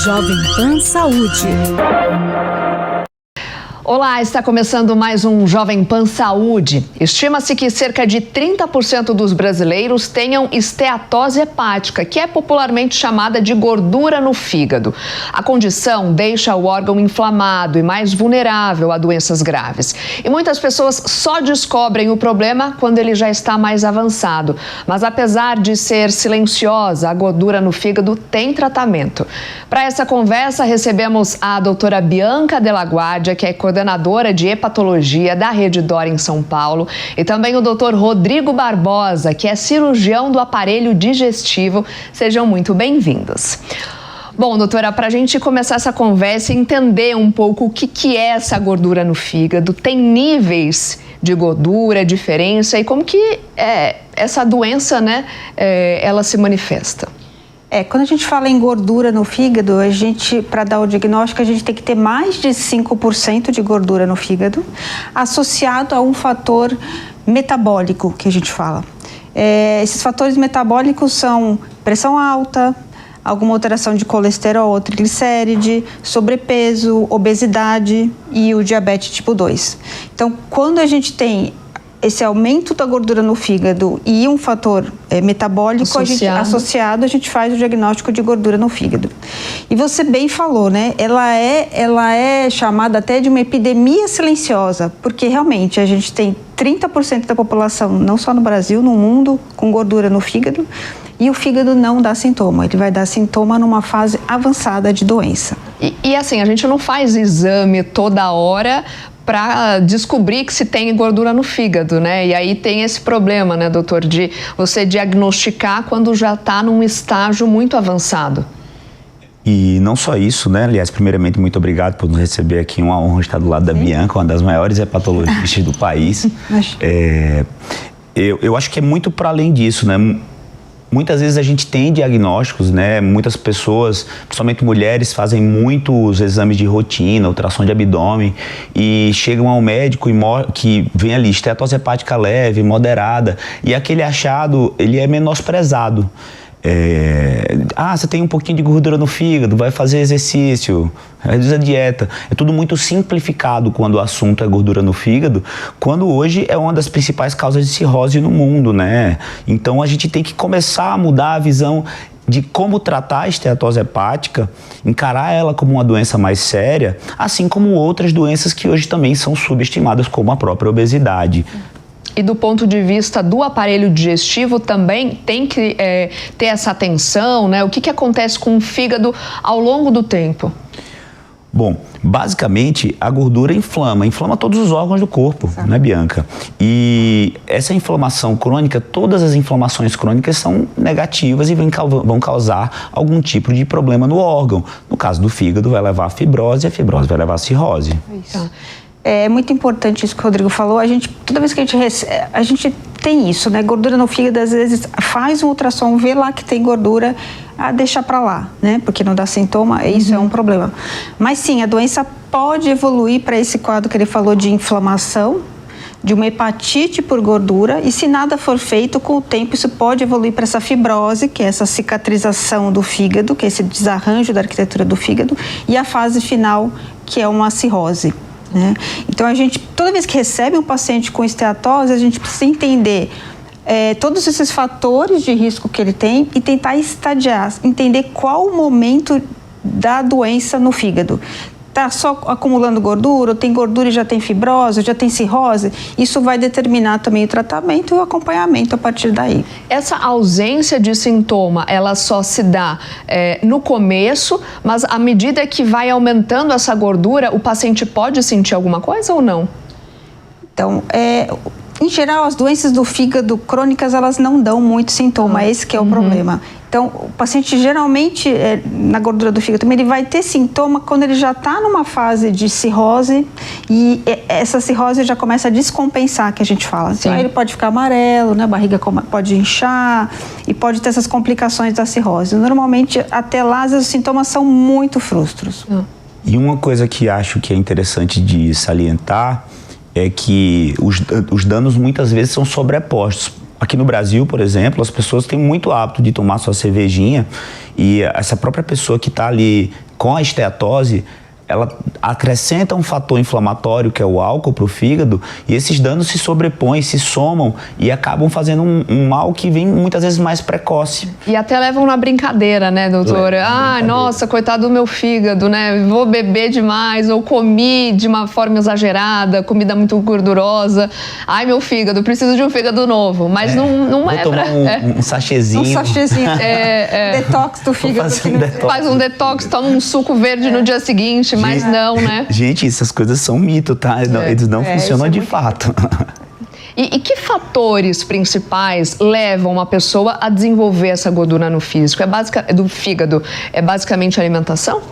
Jovem Pan Saúde. Olá, está começando mais um Jovem Pan Saúde. Estima-se que cerca de 30% dos brasileiros tenham esteatose hepática, que é popularmente chamada de gordura no fígado. A condição deixa o órgão inflamado e mais vulnerável a doenças graves. E muitas pessoas só descobrem o problema quando ele já está mais avançado. Mas apesar de ser silenciosa, a gordura no fígado tem tratamento. Para essa conversa, recebemos a doutora Bianca Della Guardia, que é coordenadora de hepatologia da Rede D'Or em São Paulo, e também o Dr. Rodrigo Barbosa, que é cirurgião do aparelho digestivo. Sejam muito bem-vindos. Bom, doutora, para a gente começar essa conversa e entender um pouco o que é essa gordura no fígado, tem níveis de gordura, diferença, e como que essa doença, né, ela se manifesta? Quando a gente fala em gordura no fígado, para dar o diagnóstico, a gente tem que ter mais de 5% de gordura no fígado, associado a um fator metabólico, que a gente fala. Esses fatores metabólicos são pressão alta, alguma alteração de colesterol ou triglicéride, sobrepeso, obesidade e o diabetes tipo 2. Então, quando a gente tem esse aumento da gordura no fígado e um fator metabólico associado, a gente faz o diagnóstico de gordura no fígado. E você bem falou, né? Ela é chamada até de uma epidemia silenciosa, porque realmente a gente tem 30% da população, não só no Brasil, no mundo, com gordura no fígado, e o fígado não dá sintoma, ele vai dar sintoma numa fase avançada de doença. E assim, a gente não faz exame toda hora para descobrir que se tem gordura no fígado, né? E aí tem esse problema, né, doutor, de você diagnosticar quando já está num estágio muito avançado. E não só isso, né? Aliás, primeiramente, muito obrigado por nos receber aqui. Uma honra estar do lado da Bianca, uma das maiores hepatologistas do país. Eu acho que é muito para além disso, né? Muitas vezes a gente tem diagnósticos, né? Muitas pessoas, principalmente mulheres, fazem muitos exames de rotina, ultrassom de abdômen e chegam ao médico que vem ali esteatose hepática leve, moderada, e aquele achado, ele é menosprezado. Você tem um pouquinho de gordura no fígado, vai fazer exercício, reduz a dieta. É tudo muito simplificado quando o assunto é gordura no fígado, quando hoje é uma das principais causas de cirrose no mundo, né? Então a gente tem que começar a mudar a visão de como tratar a esteatose hepática, encarar ela como uma doença mais séria, assim como outras doenças que hoje também são subestimadas, como a própria obesidade. E do ponto de vista do aparelho digestivo também tem que ter essa atenção, né? O que acontece com o fígado ao longo do tempo? Bom, basicamente a gordura inflama todos os órgãos do corpo, né, Bianca? E essa inflamação crônica, todas as inflamações crônicas são negativas e vão causar algum tipo de problema no órgão. No caso do fígado, vai levar a fibrose e a fibrose vai levar a cirrose. Isso. É muito importante isso que o Rodrigo falou. Toda vez que a gente tem isso, né? Gordura no fígado, às vezes faz um ultrassom, vê lá que tem gordura, deixa pra lá, né? Porque não dá sintoma, isso é um problema. Mas sim, a doença pode evoluir para esse quadro que ele falou de inflamação, de uma hepatite por gordura, e se nada for feito, com o tempo isso pode evoluir para essa fibrose, que é essa cicatrização do fígado, que é esse desarranjo da arquitetura do fígado, e a fase final, que é uma cirrose. Né? Então, toda vez que recebe um paciente com esteatose, a gente precisa entender todos esses fatores de risco que ele tem e tentar estadiar, entender qual o momento da doença no fígado. Está só acumulando gordura, ou tem gordura e já tem fibrose, ou já tem cirrose? Isso vai determinar também o tratamento e o acompanhamento a partir daí. Essa ausência de sintoma, ela só se dá no começo, mas à medida que vai aumentando essa gordura, o paciente pode sentir alguma coisa ou não? Então, em geral, as doenças do fígado crônicas, elas não dão muito sintoma, esse que é o problema. Então, o paciente geralmente, na gordura do fígado também, ele vai ter sintoma quando ele já está numa fase de cirrose e essa cirrose já começa a descompensar, que a gente fala. Então, aí ele pode ficar amarelo, né? A barriga pode inchar e pode ter essas complicações da cirrose. Normalmente, até lá, os sintomas são muito frustros. E uma coisa que acho que é interessante de salientar é que os danos muitas vezes são sobrepostos. aqui no Brasil, por exemplo, as pessoas têm muito hábito de tomar sua cervejinha e essa própria pessoa que está ali com a esteatose, ela acrescenta um fator inflamatório, que é o álcool, para o fígado, e esses danos se sobrepõem, se somam e acabam fazendo um mal que vem muitas vezes mais precoce. E até levam na brincadeira, né, doutora? Nossa, coitado do meu fígado, né? Vou beber demais, ou comi de uma forma exagerada, comida muito gordurosa. Ai, meu fígado, preciso de um fígado novo. Mas não é tomar um sachêzinho. Um sachêzinho. Detox do fígado. Faz um detox, toma um suco verde no dia seguinte. Mas não, né? Gente, essas coisas são mito, tá? Eles não funcionam de fato. E que fatores principais levam uma pessoa a desenvolver essa gordura no físico? Do fígado? É basicamente alimentação?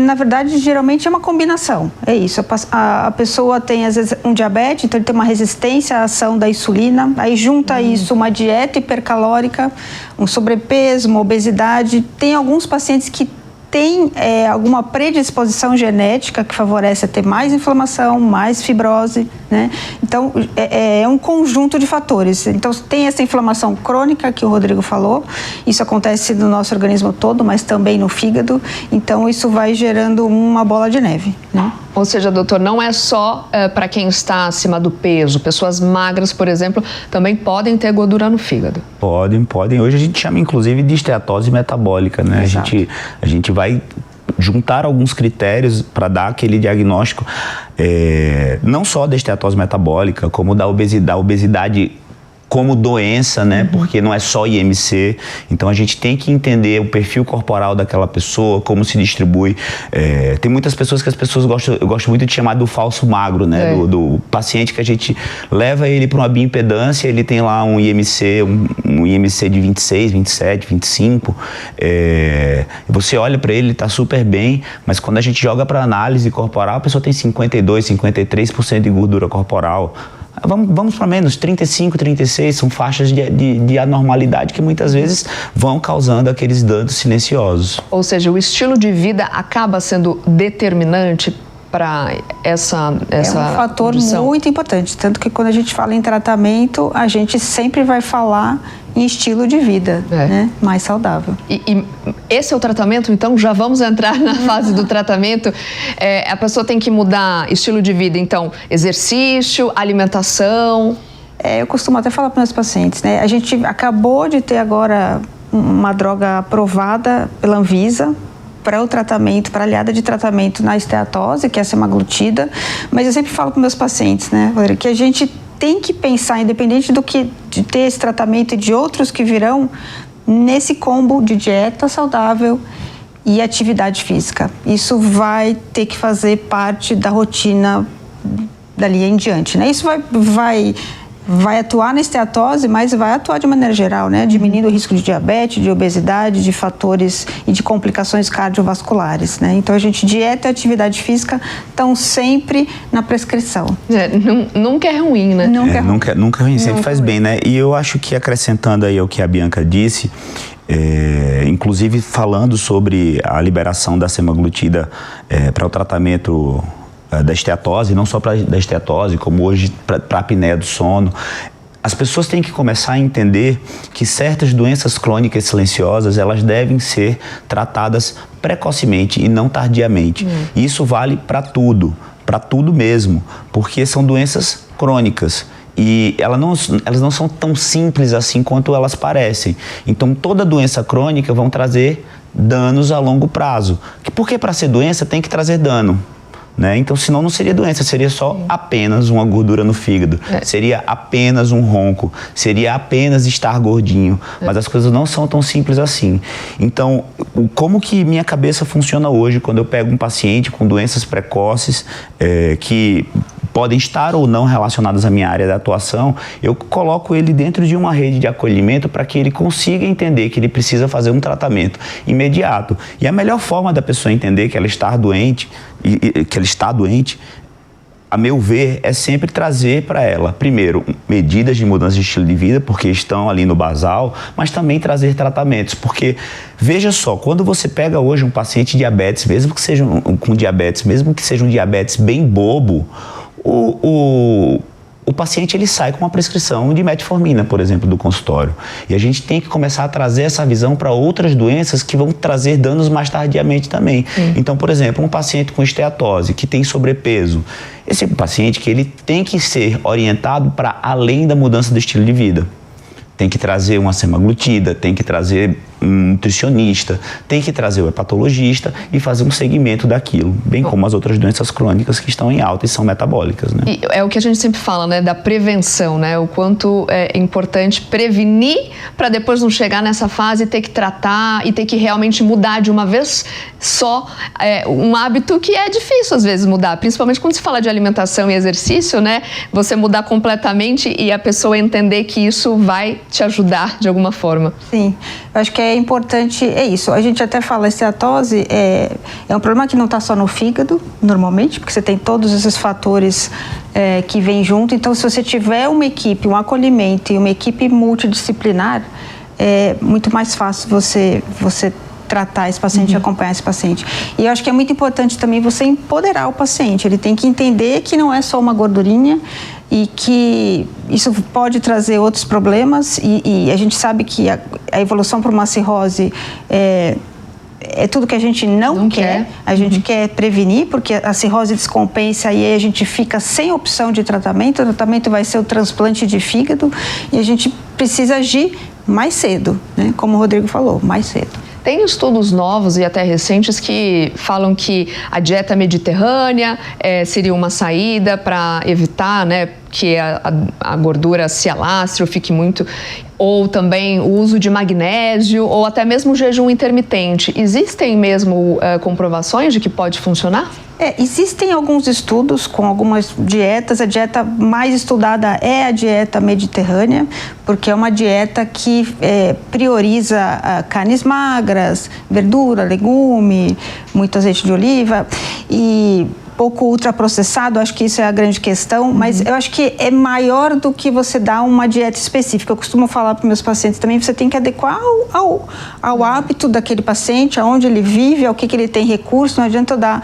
Na verdade, geralmente é uma combinação. É isso. A pessoa tem, às vezes, um diabetes, então ele tem uma resistência à ação da insulina. Aí junta isso uma dieta hipercalórica, um sobrepeso, uma obesidade. Tem alguns pacientes que tem alguma predisposição genética que favorece a ter mais inflamação, mais fibrose, né? Então, é um conjunto de fatores. Então, tem essa inflamação crônica que o Rodrigo falou, isso acontece no nosso organismo todo, mas também no fígado, então isso vai gerando uma bola de neve, né? Ou seja, doutor, não é só para quem está acima do peso. Pessoas magras, por exemplo, também podem ter gordura no fígado. Podem. Hoje a gente chama, inclusive, de esteatose metabólica, né? A gente vai juntar alguns critérios para dar aquele diagnóstico, não só da esteatose metabólica, como da obesidade como doença, né? Porque não é só IMC. Então a gente tem que entender o perfil corporal daquela pessoa, como se distribui. Tem muitas pessoas que eu gosto muito de chamar do falso magro, né? Do paciente que a gente leva ele para uma bioimpedância, ele tem lá um IMC, um IMC de 26, 27, 25. Você olha para ele está super bem, mas quando a gente joga para análise corporal, a pessoa tem 52, 53% de gordura corporal. Vamos para menos, 35, 36, são faixas de anormalidade que muitas vezes vão causando aqueles danos silenciosos. Ou seja, o estilo de vida acaba sendo determinante para essa É um fator condição. Muito importante, tanto que quando a gente fala em tratamento, a gente sempre vai falar em estilo de vida, né? Mais saudável. E esse é o tratamento, então já vamos entrar na fase do tratamento. A pessoa tem que mudar estilo de vida, então exercício, alimentação. Eu costumo até falar para meus pacientes, né? A gente acabou de ter agora uma droga aprovada pela Anvisa para o tratamento, para aliada de tratamento na esteatose, que é a semaglutida, mas eu sempre falo para meus pacientes, né, Rodrigo, que a gente tem que pensar, independente de ter esse tratamento e de outros que virão, nesse combo de dieta saudável e atividade física. Isso vai ter que fazer parte da rotina dali em diante, né? Isso vai atuar na esteatose, mas vai atuar de maneira geral, né? Diminuindo o risco de diabetes, de obesidade, de fatores e de complicações cardiovasculares, né? Então, dieta e atividade física estão sempre na prescrição. Nunca é ruim, né? Nunca é ruim, sempre faz bem, né? E eu acho que, acrescentando aí ao que a Bianca disse, inclusive falando sobre a liberação da semaglutida para o tratamento da esteatose, não só da esteatose, como hoje para a apneia do sono. As pessoas têm que começar a entender que certas doenças crônicas silenciosas, elas devem ser tratadas precocemente e não tardiamente. Isso vale para tudo mesmo, porque são doenças crônicas. E elas não são tão simples assim quanto elas parecem. Então, toda doença crônica vão trazer danos a longo prazo. Porque para ser doença tem que trazer dano. Né? Então, senão não seria doença, seria só apenas uma gordura no fígado, seria apenas um ronco, seria apenas estar gordinho, mas as coisas não são tão simples assim. Então, como que minha cabeça funciona hoje quando eu pego um paciente com doenças precoces que podem estar ou não relacionadas à minha área de atuação, eu coloco ele dentro de uma rede de acolhimento para que ele consiga entender que ele precisa fazer um tratamento imediato. E a melhor forma da pessoa entender que ela está doente, a meu ver, é sempre trazer para ela, primeiro, medidas de mudança de estilo de vida, porque estão ali no basal, mas também trazer tratamentos, porque, veja só, quando você pega hoje um paciente diabetes, mesmo que seja um diabetes bem bobo, o o paciente ele sai com uma prescrição de metformina, por exemplo, do consultório. E a gente tem que começar a trazer essa visão para outras doenças que vão trazer danos mais tardiamente também. Então, por exemplo, um paciente com esteatose, que tem sobrepeso, esse paciente que ele tem que ser orientado para além da mudança do estilo de vida. Tem que trazer uma semaglutida, tem que trazer um nutricionista, tem que trazer o hepatologista e fazer um segmento daquilo, bem como as outras doenças crônicas que estão em alta e são metabólicas, né? E é o que a gente sempre fala, né, da prevenção, né, o quanto é importante prevenir para depois não chegar nessa fase e ter que tratar e ter que realmente mudar de uma vez só um hábito que é difícil às vezes mudar, principalmente quando se fala de alimentação e exercício, né, você mudar completamente e a pessoa entender que isso vai te ajudar de alguma forma. Sim, eu acho que é importante, é isso, a gente até fala, a esteatose é um problema que não está só no fígado, normalmente, porque você tem todos esses fatores que vêm junto, então se você tiver uma equipe, um acolhimento e uma equipe multidisciplinar, é muito mais fácil você tratar esse paciente e acompanhar esse paciente. E eu acho que é muito importante também você empoderar o paciente, ele tem que entender que não é só uma gordurinha, e que isso pode trazer outros problemas e a gente sabe que a evolução para uma cirrose é tudo que a gente não quer. A gente quer prevenir, porque a cirrose descompensa e aí a gente fica sem opção de tratamento. O tratamento vai ser o transplante de fígado e a gente precisa agir mais cedo, né? Como o Rodrigo falou, mais cedo. Tem estudos novos e até recentes que falam que a dieta mediterrânea seria uma saída para evitar, né, que a gordura se alastre ou fique muito, ou também o uso de magnésio ou até mesmo o jejum intermitente. Existem mesmo comprovações de que pode funcionar? Existem alguns estudos com algumas dietas. A dieta mais estudada é a dieta mediterrânea, porque é uma dieta que prioriza carnes magras, verdura, legume, muito azeite de oliva e pouco ultraprocessado. Acho que isso é a grande questão, mas eu acho que é maior do que você dar uma dieta específica. Eu costumo falar para meus pacientes também, você tem que adequar ao hábito daquele paciente, aonde ele vive, ao que ele tem recurso. Não adianta eu dar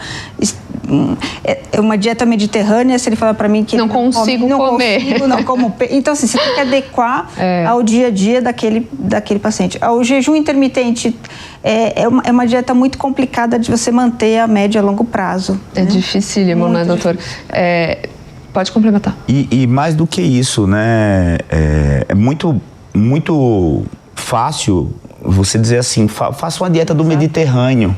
uma dieta mediterrânea se ele falar para mim que não consigo comer. Não como. Então, assim, você tem que adequar ao dia a dia daquele paciente. O jejum intermitente é uma dieta muito complicada de você manter a médio e a longo prazo. É dificílimo, né, doutor? Pode complementar. E mais do que isso, né, é muito, muito fácil você dizer assim, faça uma dieta do Mediterrâneo.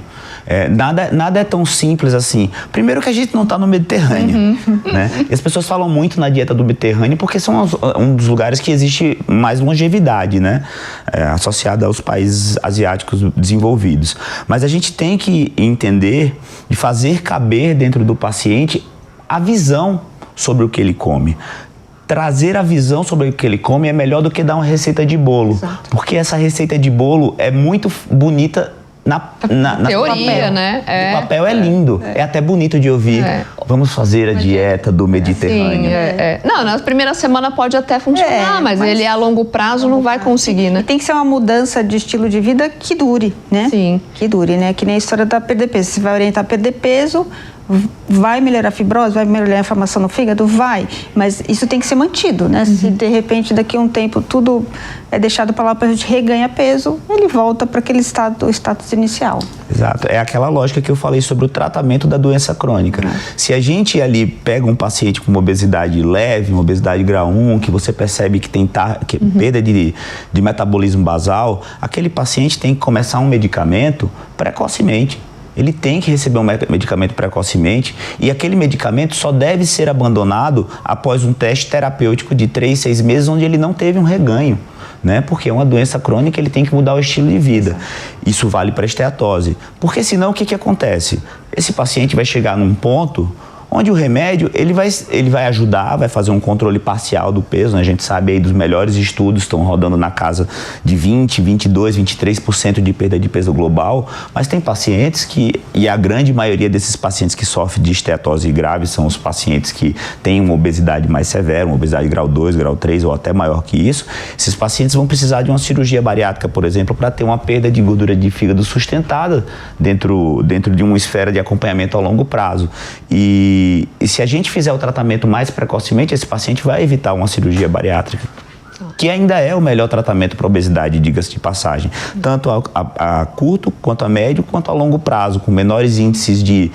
Nada é tão simples assim. Primeiro que a gente não está no Mediterrâneo, né? E as pessoas falam muito na dieta do Mediterrâneo porque são um dos lugares que existe mais longevidade, né? Associada aos países asiáticos desenvolvidos. Mas a gente tem que entender e fazer caber dentro do paciente a visão sobre o que ele come. Trazer a visão sobre o que ele come é melhor do que dar uma receita de bolo. Exato. Porque essa receita de bolo é muito bonita na teoria, papel, né? O papel é lindo, é até bonito de ouvir. Vamos fazer a dieta do Mediterrâneo. Sim, Não, na primeira semana pode até funcionar, mas ele a longo prazo não vai conseguir, né? E tem que ser uma mudança de estilo de vida que dure, né? Sim. Que dure, né? Que nem a história da perder peso. Você vai orientar a perder peso, vai melhorar a fibrose, vai melhorar a inflamação no fígado? Vai, mas isso tem que ser mantido, né? Se de repente daqui a um tempo tudo é deixado para lá para a gente reganhar peso, ele volta para aquele status inicial. Exato, é aquela lógica que eu falei sobre o tratamento da doença crônica. Se a gente ali pega um paciente com uma obesidade leve, uma obesidade grau 1, que você percebe que tem perda de metabolismo basal, aquele paciente tem que começar um medicamento precocemente. Ele tem que receber um medicamento precocemente e aquele medicamento só deve ser abandonado após um teste terapêutico de 3, 6 meses onde ele não teve um reganho, né? Porque é uma doença crônica, ele tem que mudar o estilo de vida. Isso vale para a esteatose. Porque senão o que acontece? Esse paciente vai chegar num ponto onde o remédio ele vai ajudar, vai fazer um controle parcial do peso, né? A gente sabe aí dos melhores estudos, estão rodando na casa de 20, 22, 23% de perda de peso global, mas tem pacientes e a grande maioria desses pacientes que sofrem de esteatose grave são os pacientes que têm uma obesidade mais severa, uma obesidade grau 2, grau 3 ou até maior que isso. Esses pacientes vão precisar de uma cirurgia bariátrica, por exemplo, para ter uma perda de gordura de fígado sustentada dentro de uma esfera de acompanhamento a longo prazo. E E se a gente fizer o tratamento mais precocemente, esse paciente vai evitar uma cirurgia bariátrica, que ainda é o melhor tratamento para obesidade, diga-se de passagem, tanto a curto, quanto a médio, quanto a longo prazo, com maiores índices de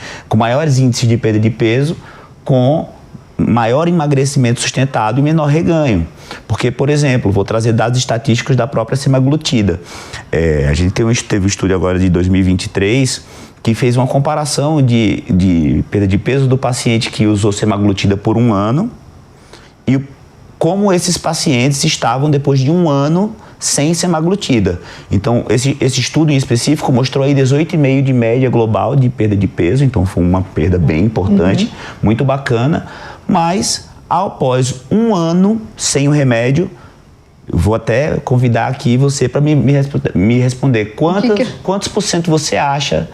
perda de peso, com maior emagrecimento sustentado e menor reganho. Porque, por exemplo, vou trazer dados estatísticos da própria semaglutida. A gente teve um estudo agora de 2023 que fez uma comparação de perda de peso do paciente que usou semaglutida por 1 ano e como esses pacientes estavam depois de 1 ano sem semaglutida. Então, esse estudo em específico mostrou aí 18,5 de média global de perda de peso, então foi uma perda bem importante, muito bacana, mas após 1 ano sem o remédio, eu vou até convidar aqui você para me responder quantos por cento você acha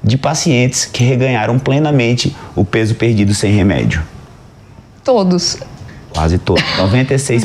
de pacientes que reganharam plenamente o peso perdido sem remédio? Todos. Quase todos, 96%.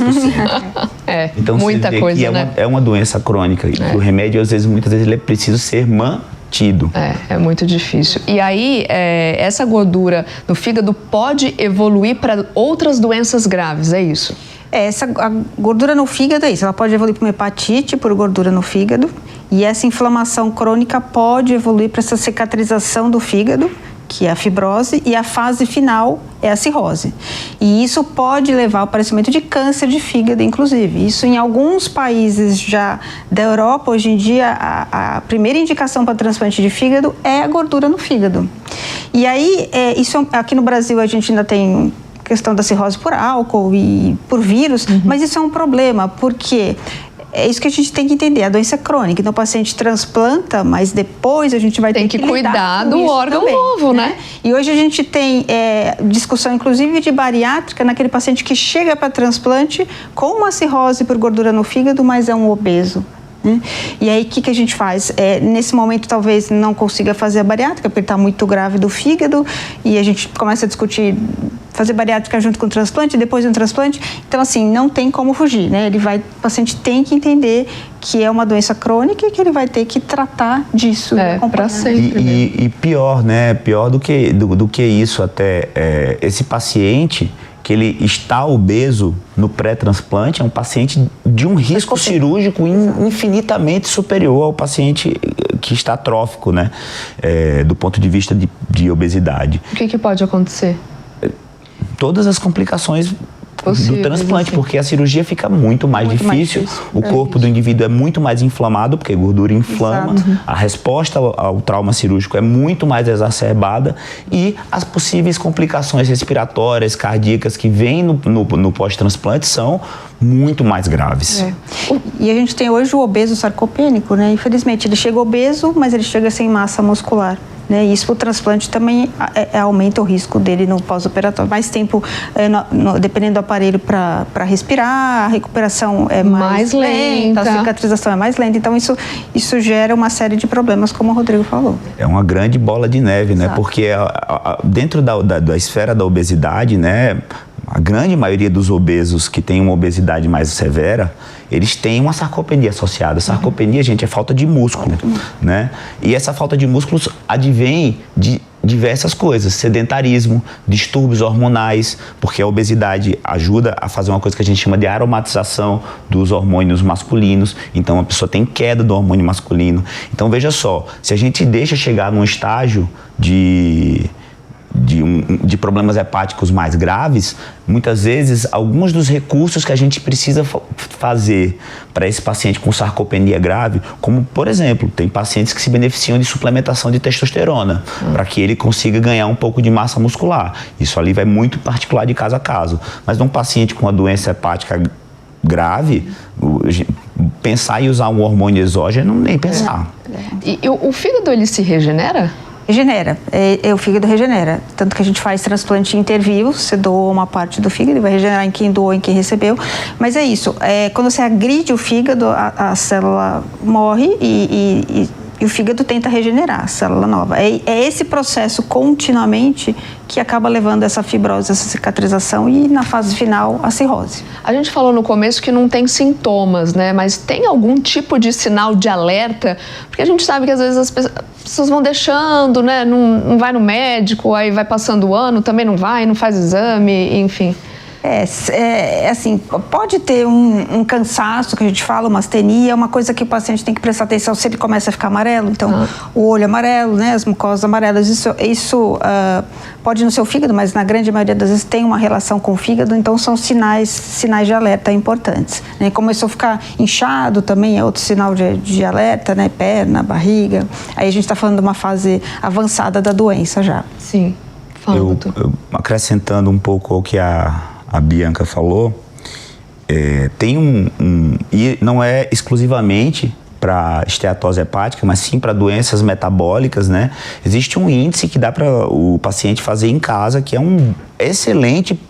Então, muita coisa, que né? É uma doença crônica. E o remédio, muitas vezes, ele é preciso ser mantido. É muito difícil. E aí, essa gordura no fígado pode evoluir para outras doenças graves, é isso? A gordura no fígado é isso. Ela pode evoluir para uma hepatite por gordura no fígado. E essa inflamação crônica pode evoluir para essa cicatrização do fígado, que é a fibrose, e a fase final é a cirrose. E isso pode levar ao aparecimento de câncer de fígado, inclusive. Isso em alguns países já da Europa, hoje em dia, a primeira indicação para transplante de fígado é a gordura no fígado. E aí, aqui no Brasil a gente ainda tem questão da cirrose por álcool e por vírus, mas isso é um problema, porque é isso que a gente tem que entender, a doença é crônica, então o paciente transplanta, mas depois a gente vai ter que cuidar do órgão novo, né? E hoje a gente tem discussão, inclusive, de bariátrica naquele paciente que chega para transplante com uma cirrose por gordura no fígado, mas é um obeso. E aí, o que a gente faz? Nesse momento, talvez não consiga fazer a bariátrica, porque ele está muito grave do fígado, e a gente começa a discutir fazer bariátrica junto com o transplante, depois do transplante. Então, assim, não tem como fugir, né? O paciente tem que entender que é uma doença crônica e que ele vai ter que tratar disso. Para sempre. E pior, né? Pior do que isso até, esse paciente que ele está obeso no pré-transplante é um paciente de um risco cirúrgico infinitamente superior ao paciente que está trófico, né? Do ponto de vista de obesidade. O que pode acontecer? Todas as complicações possíveis, do transplante, assim. Porque a cirurgia fica muito mais difícil, o corpo do indivíduo é muito mais inflamado, porque a gordura inflama, a resposta ao trauma cirúrgico é muito mais exacerbada e as possíveis complicações respiratórias, cardíacas que vêm no pós-transplante são muito mais graves. E a gente tem hoje o obeso sarcopênico, né? Infelizmente, ele chega obeso, mas ele chega sem massa muscular. Né? E isso para o transplante também aumenta o risco dele no pós-operatório. Mais tempo, dependendo do aparelho para respirar, a recuperação é mais lenta, a cicatrização é mais lenta. Então, isso gera uma série de problemas, como o Rodrigo falou. É uma grande bola de neve, né? Porque dentro da esfera da obesidade, né? A grande maioria dos obesos que tem uma obesidade mais severa, eles têm uma sarcopenia associada. Sarcopenia, gente, é falta de músculo, né? E essa falta de músculos advém de diversas coisas, sedentarismo, distúrbios hormonais, porque a obesidade ajuda a fazer uma coisa que a gente chama de aromatização dos hormônios masculinos, então a pessoa tem queda do hormônio masculino. Então veja só, se a gente deixa chegar num estágio de problemas hepáticos mais graves, muitas vezes alguns dos recursos que a gente precisa fazer para esse paciente com sarcopenia grave, como por exemplo, tem pacientes que se beneficiam de suplementação de testosterona, para que ele consiga ganhar um pouco de massa muscular. Isso ali vai muito particular de caso a caso. Mas num paciente com uma doença hepática grave, pensar em usar um hormônio exógeno, nem pensar. E o fígado, ele se regenera? Regenera, o fígado regenera, tanto que a gente faz transplante interview, você doa uma parte do fígado e vai regenerar em quem doou, em quem recebeu, mas é isso, quando você agride o fígado, a célula morre e o fígado tenta regenerar a célula nova. É esse processo continuamente que acaba levando essa fibrose, essa cicatrização e, na fase final, a cirrose. A gente falou no começo que não tem sintomas, né? Mas tem algum tipo de sinal de alerta? Porque a gente sabe que às vezes as pessoas pessoas vão deixando, né? Não vai no médico, aí vai passando o ano, também não vai, não faz exame, enfim. Assim, pode ter um cansaço, que a gente fala, uma astenia, uma coisa que o paciente tem que prestar atenção se ele começa a ficar amarelo, então o olho amarelo, né, as mucosas amarelas, isso pode ir no seu fígado, mas na grande maioria das vezes tem uma relação com o fígado, então são sinais de alerta importantes, né? Começou a ficar inchado também, é outro sinal de alerta, né, perna, barriga, aí a gente está falando de uma fase avançada da doença já. Sim, eu acrescentando um pouco ao que a Bianca falou, tem e não é exclusivamente para esteatose hepática, mas sim para doenças metabólicas, né? Existe um índice que dá para o paciente fazer em casa, que é um excelente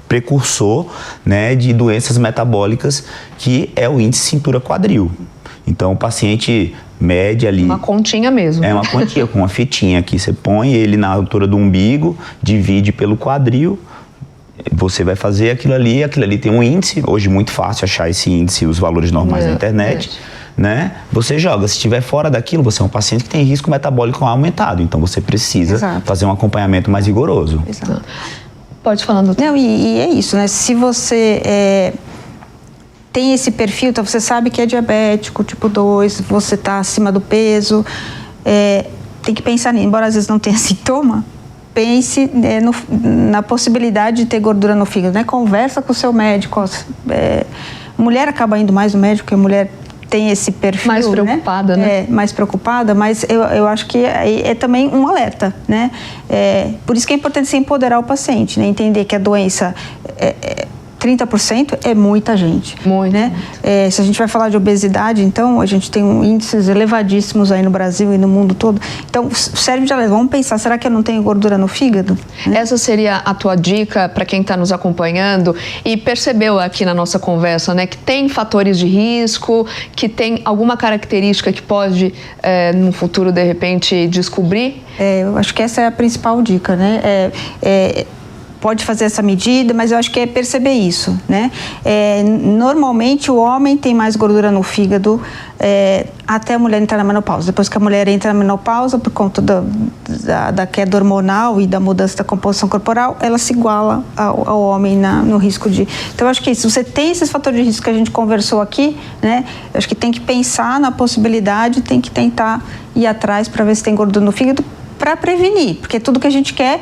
precursor, né, de doenças metabólicas, que é o índice cintura-quadril. Então, o paciente mede ali... Uma continha mesmo. É uma continha, com uma fitinha aqui. Você põe ele na altura do umbigo, divide pelo quadril, você vai fazer aquilo ali tem um índice, hoje muito fácil achar esse índice, os valores normais na internet, né? Você joga, se estiver fora daquilo, você é um paciente que tem risco metabólico aumentado, então você precisa fazer um acompanhamento mais rigoroso. Exato. Pode falar, doutor. Não, e é isso, né? Se você tem esse perfil, então você sabe que é diabético, tipo 2, você está acima do peso, tem que pensar nisso, embora às vezes não tenha sintoma, pense na possibilidade de ter gordura no fígado, né? Conversa com o seu médico. Mulher acaba indo mais no médico, porque a mulher tem esse perfil, mais preocupada, né? Mais preocupada, mas eu acho que é também um alerta, né? Por isso que é importante se empoderar o paciente, né? Entender que a doença 30% é muita gente. Muito, né? Muito. Se a gente vai falar de obesidade, então, a gente tem índices elevadíssimos aí no Brasil e no mundo todo. Então, serve de alerta. Vamos pensar, será que eu não tenho gordura no fígado? Né? Essa seria a tua dica para quem está nos acompanhando e percebeu aqui na nossa conversa, né, que tem fatores de risco, que tem alguma característica que pode, no futuro, de repente, descobrir? Eu acho que essa é a principal dica, né? Pode fazer essa medida, mas eu acho que é perceber isso, né? Normalmente o homem tem mais gordura no fígado até a mulher entrar na menopausa. Depois que a mulher entra na menopausa, por conta da queda hormonal e da mudança da composição corporal, ela se iguala ao homem no risco de... Então, eu acho que se você tem esses fatores de risco que a gente conversou aqui, né? Eu acho que tem que pensar na possibilidade, tem que tentar ir atrás para ver se tem gordura no fígado para prevenir, porque tudo que a gente quer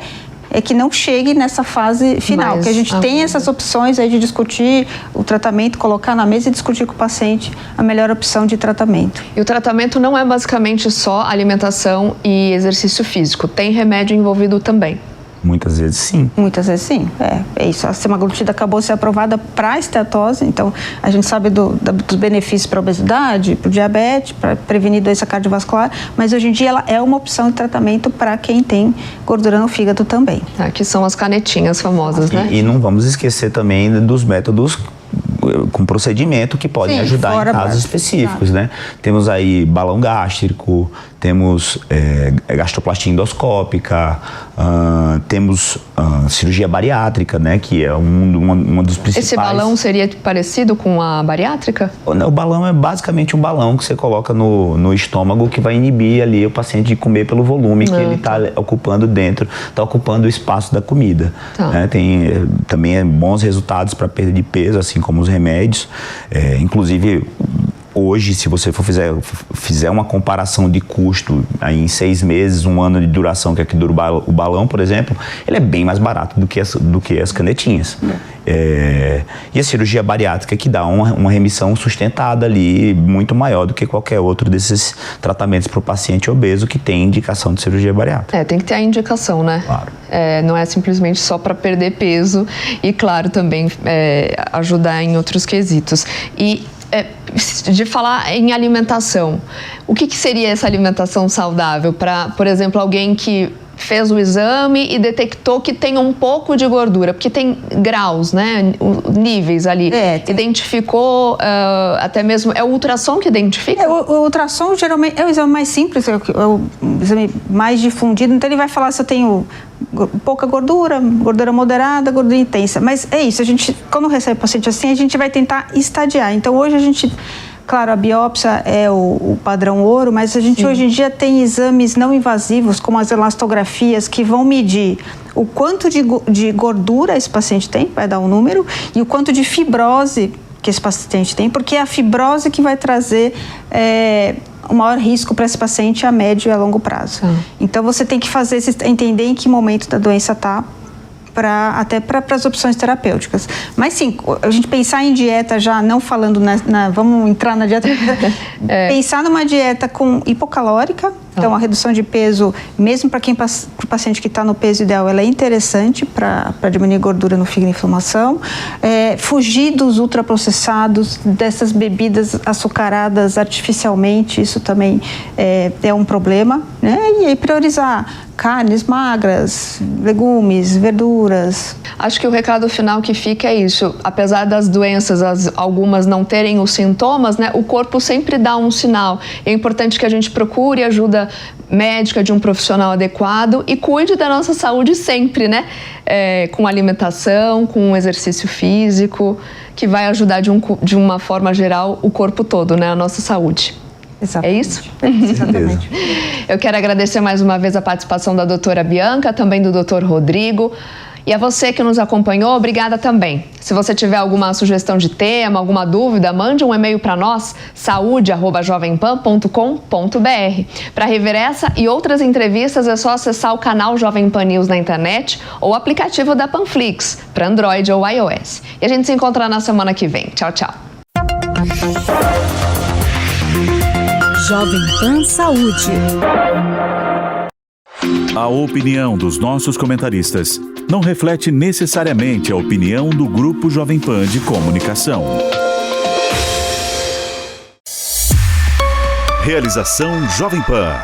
é que não chegue nessa fase final, que a gente tem essas opções aí de discutir o tratamento, colocar na mesa e discutir com o paciente a melhor opção de tratamento. E o tratamento não é basicamente só alimentação e exercício físico, tem remédio envolvido também? Muitas vezes sim. Muitas vezes sim, é isso. A semaglutida acabou de ser aprovada para esteatose, então a gente sabe dos benefícios para a obesidade, para o diabetes, para prevenir doença cardiovascular, mas hoje em dia ela é uma opção de tratamento para quem tem gordura no fígado também. Que são as canetinhas famosas, né? E não vamos esquecer também dos métodos com procedimento que podem ajudar em casos específicos, né? Temos aí balão gástrico, temos gastroplastia endoscópica, temos cirurgia bariátrica, né? Que é uma dos principais... Esse balão seria parecido com a bariátrica? O balão é basicamente um balão que você coloca no estômago que vai inibir ali o paciente de comer pelo volume que ele está ocupando dentro, está ocupando o espaço da comida. Né? Tem também bons resultados para perda de peso, assim como os remédios. Inclusive, hoje, se você fizer uma comparação de custo aí em 6 meses, 1 ano de duração, que é que dura o balão, por exemplo, ele é bem mais barato do que as canetinhas. E a cirurgia bariátrica que dá uma remissão sustentada ali, muito maior do que qualquer outro desses tratamentos para o paciente obeso que tem indicação de cirurgia bariátrica. Tem que ter a indicação, né? Claro. Não é simplesmente só para perder peso e, claro, também ajudar em outros quesitos. E de falar em alimentação, o que seria essa alimentação saudável para, por exemplo, alguém que fez o exame e detectou que tem um pouco de gordura, porque tem graus, né, níveis ali. Identificou, até mesmo, é o ultrassom que identifica? O ultrassom geralmente é o exame mais simples, é o exame mais difundido, então ele vai falar se eu tenho pouca gordura, gordura moderada, gordura intensa, mas é isso, a gente, quando recebe paciente assim, a gente vai tentar estadiar. Então hoje a gente, Claro, a biópsia é o padrão ouro, mas a gente hoje em dia tem exames não invasivos, como as elastografias, que vão medir o quanto de gordura esse paciente tem, vai dar um número, e o quanto de fibrose que esse paciente tem, porque é a fibrose que vai trazer o maior risco para esse paciente a médio e a longo prazo. Então, você tem que entender em que momento da doença está, até para as opções terapêuticas. Mas sim, a gente pensar em dieta já, não falando vamos entrar na dieta, pensar numa dieta com hipocalórica, então a redução de peso, mesmo para o paciente que está no peso ideal, ela é interessante para diminuir gordura no fígado e inflamação. Fugir dos ultraprocessados, dessas bebidas açucaradas artificialmente, isso também é um problema, né? E aí priorizar carnes magras, legumes, verduras. Acho que o recado final que fica é isso. Apesar das doenças, algumas não terem os sintomas, né, o corpo sempre dá um sinal. É importante que a gente procure ajuda médica de um profissional adequado e cuide da nossa saúde sempre, né? Com alimentação, com exercício físico, que vai ajudar de uma forma geral o corpo todo, né? A nossa saúde. Exatamente. É isso? Exatamente. Eu quero agradecer mais uma vez a participação da doutora Bianca, também do doutor Rodrigo. E a você que nos acompanhou, obrigada também. Se você tiver alguma sugestão de tema, alguma dúvida, mande um e-mail para nós, saude@jovempan.com.br. Para rever essa e outras entrevistas, é só acessar o canal Jovem Pan News na internet ou o aplicativo da Panflix, para Android ou iOS. E a gente se encontra na semana que vem. Tchau, tchau. Jovem Pan Saúde. A opinião dos nossos comentaristas não reflete necessariamente a opinião do Grupo Jovem Pan de Comunicação. Realização Jovem Pan.